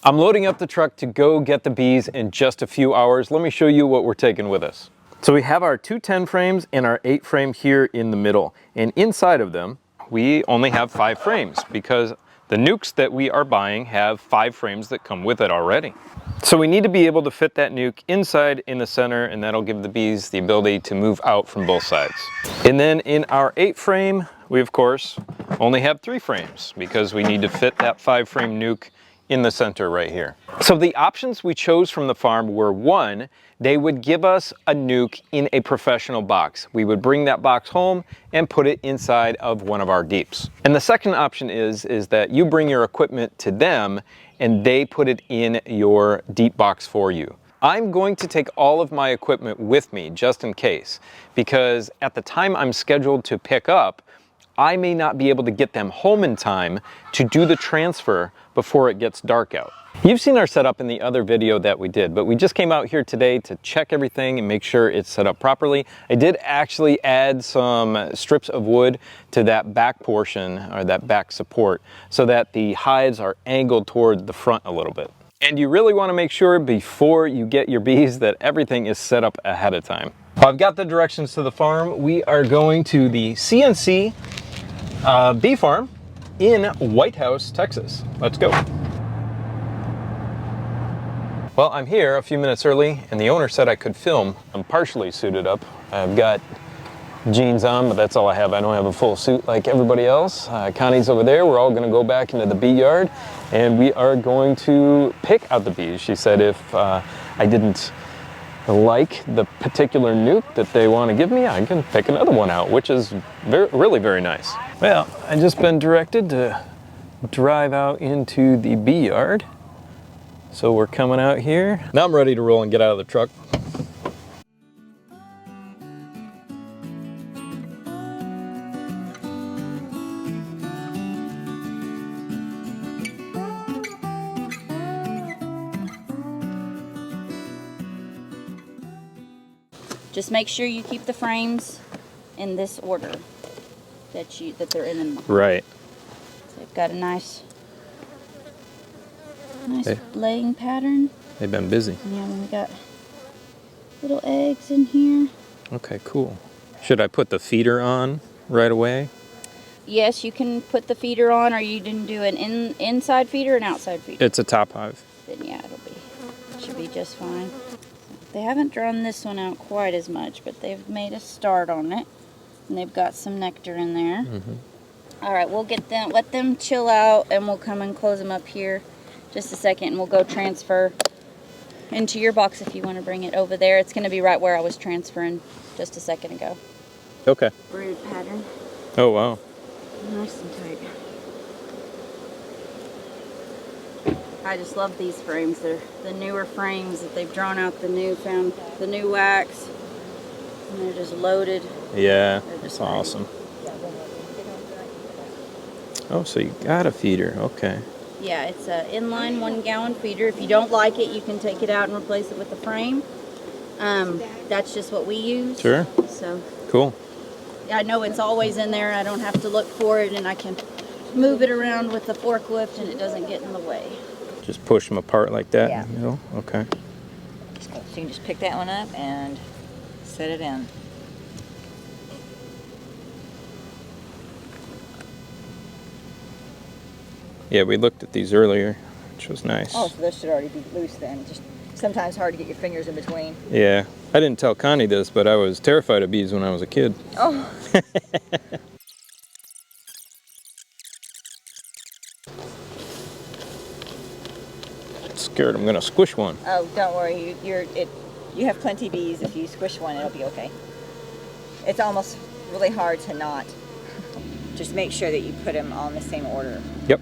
I'm loading up the truck to go get the bees in just a few hours. Let me show you what we're taking with us. So we have our 2 10 frames and our 8 frame here in the middle. And inside of them, we only have 5 frames because the nukes that we are buying have 5 frames that come with it already. So we need to be able to fit that nuke inside in the center, and that'll give the bees the ability to move out from both sides. And then in our 8 frame, we of course only have 3 frames because we need to fit that 5 frame nuke in the center right here. So the options we chose from the farm were, 1, they would give us a nuke in a professional box. We would bring that box home and put it inside of one of our deeps. And the second option is that you bring your equipment to them and they put it in your deep box for you. I'm going to take all of my equipment with me just in case, because at the time I'm scheduled to pick up, I may not be able to get them home in time to do the transfer before it gets dark out. You've seen our setup in the other video that we did, but we just came out here today to check everything and make sure it's set up properly. I did actually add some strips of wood to that back portion, or that back support, so that the hives are angled toward the front a little bit. And you really want to make sure before you get your bees that everything is set up ahead of time. I've got the directions to the farm. We are going to the CNC bee farm in White House, Texas. Let's go. Well, I'm here a few minutes early and the owner said I could film. I'm partially suited up. I've got jeans on, but that's all I have. I don't have a full suit like everybody else. Connie's over there. We're all gonna go back into the bee yard and we are going to pick out the bees. She said if I didn't like the particular nuke that they want to give me, I can pick another one out, which is really very nice. Well, I just been directed to drive out into the bee yard. So we're coming out here. Now I'm ready to roll and get out of the truck. Just make sure you keep the frames in this order that they're in. Right. So they've got a nice laying pattern. They've been busy. Yeah, and we got little eggs in here. Okay, cool. Should I put the feeder on right away? Yes, you can put the feeder on, or you can do an inside feeder and outside feeder. It's a top hive. Then yeah, should be just fine. They haven't drawn this one out quite as much, but they've made a start on it, and they've got some nectar in there. All right, we'll let them chill out, and we'll come and close them up here just a second, and we'll go transfer into your box if you want to bring it over there. It's going to be right where I was transferring just a second ago. Okay. Brood pattern. Oh, wow. Nice and tight. I just love these frames. They're the newer frames that they've drawn out the new wax, and they're just loaded. Yeah, that's awesome. Oh, so you got a feeder, okay. Yeah, it's an inline 1 gallon feeder. If you don't like it, you can take it out and replace it with the frame. That's just what we use. Sure. So cool. I know it's always in there. I don't have to look for it, and I can move it around with the forklift, and it doesn't get in the way. Just push them apart like that? Yeah. In the middle? Okay. So you can just pick that one up and set it in. Yeah, we looked at these earlier, which was nice. Oh, so this should already be loose then. Just sometimes hard to get your fingers in between. Yeah. I didn't tell Connie this, but I was terrified of bees when I was a kid. Oh. Scared I'm gonna squish one. Oh, don't worry. You have plenty of bees. If you squish one, it'll be okay. It's almost really hard to not. Just make sure that you put them all in the same order. Yep.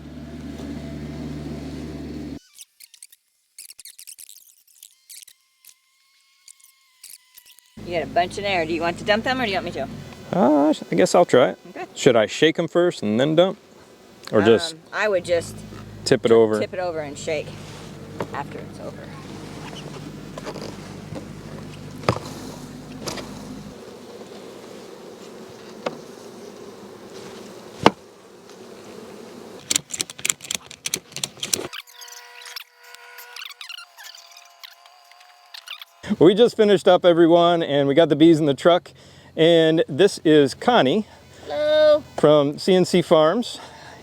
You got a bunch in there. Do you want to dump them or do you want me to? I guess I'll try it. Okay. Should I shake them first and then dump? Or just I would just tip it over? Tip it over and shake after it's over. We just finished up, everyone, and we got the bees in the truck. And this is Connie. Hello. From CNC Farms.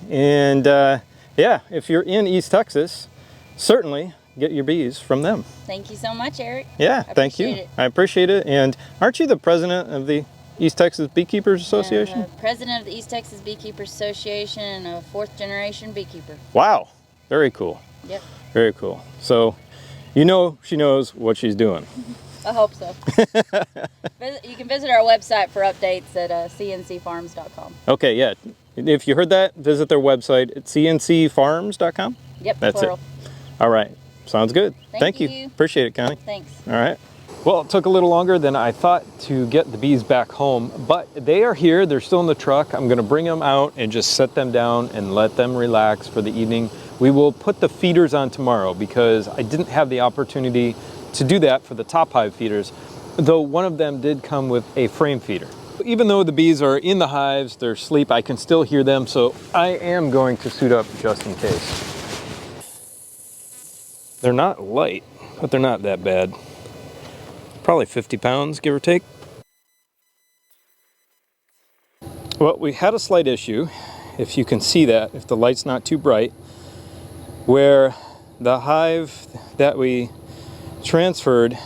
And yeah, if you're in East Texas, certainly get your bees from them. Thank you so much, Eric. Yeah, thank you. I appreciate it. And aren't you the president of the East Texas Beekeepers Association? President of the East Texas Beekeepers Association and a 4th generation beekeeper. Wow, very cool. Yep. Very cool. So, you know she knows what she's doing. I hope so. You can visit our website for updates at cncfarms.com. Okay, yeah. If you heard that, visit their website at cncfarms.com. Yep, that's plural. it. All right. Sounds good. Thank you. Appreciate it, Connie. Thanks. All right. Well, it took a little longer than I thought to get the bees back home, but they are here. They're still in the truck. I'm going to bring them out and just set them down and let them relax for the evening. We will put the feeders on tomorrow because I didn't have the opportunity to do that for the top hive feeders, though one of them did come with a frame feeder. Even though the bees are in the hives, they're asleep, I can still hear them, so I am going to suit up just in case. They're not light, but they're not that bad. Probably 50 pounds, give or take. Well, we had a slight issue, if you can see that, if the light's not too bright, where the hive that we transferred,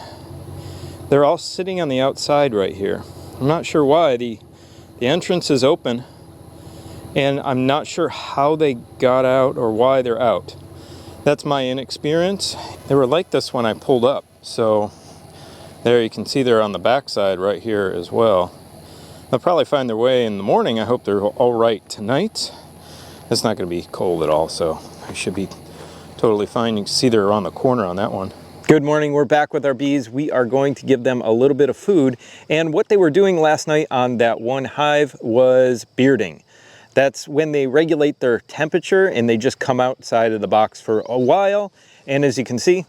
they're all sitting on the outside right here. I'm not sure why. The entrance is open, and I'm not sure how they got out or why they're out. That's my inexperience. They were like this when I pulled up, so there you can see they're on the back side right here as well. They'll probably find their way in the morning. I hope they're all right tonight. It's not going to be cold at all, so I should be totally fine. You can see they're on the corner on that one. Good morning, we're back with our bees. We are going to give them a little bit of food, and what they were doing last night on that one hive was bearding. That's when they regulate their temperature and they just come outside of the box for a while, and as you can see,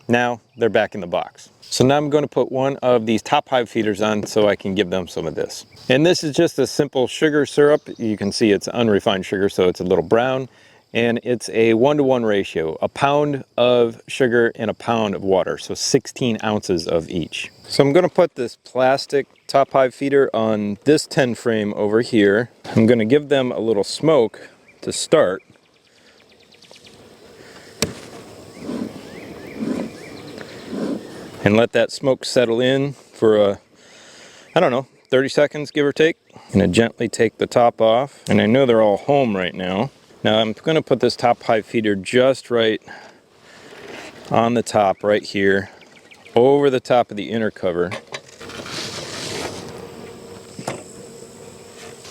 now they're back in the box. So now I'm going to put one of these top hive feeders on so I can give them some of this. And this is just a simple sugar syrup. You can see it's unrefined sugar, so it's a little brown. And it's a 1-to-1 ratio, a pound of sugar and a pound of water, so 16 ounces of each. So I'm going to put this plastic top hive feeder on this 10 frame over here. I'm going to give them a little smoke to start. And let that smoke settle in for I don't know, 30 seconds, give or take. I'm going to gently take the top off, and I know they're all home right now. Now I'm going to put this top hive feeder just right on the top right here, over the top of the inner cover.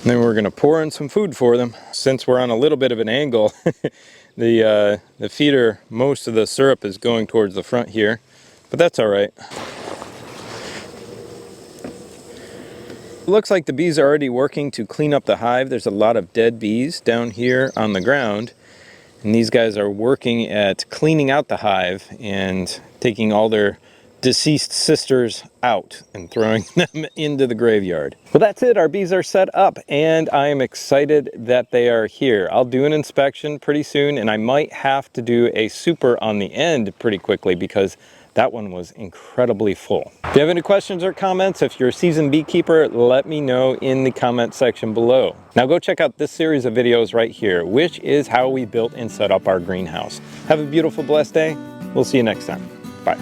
And then we're going to pour in some food for them. Since we're on a little bit of an angle, the feeder, most of the syrup is going towards the front here, but that's all right. It looks like the bees are already working to clean up the hive. There's a lot of dead bees down here on the ground, and these guys are working at cleaning out the hive and taking all their deceased sisters out and throwing them into the graveyard. Well, that's it. Our bees are set up, and I am excited that they are here. I'll do an inspection pretty soon, and I might have to do a super on the end pretty quickly because that one was incredibly full. If you have any questions or comments, if you're a seasoned beekeeper, let me know in the comment section below. Now go check out this series of videos right here, which is how we built and set up our greenhouse. Have a beautiful, blessed day. We'll see you next time. Bye.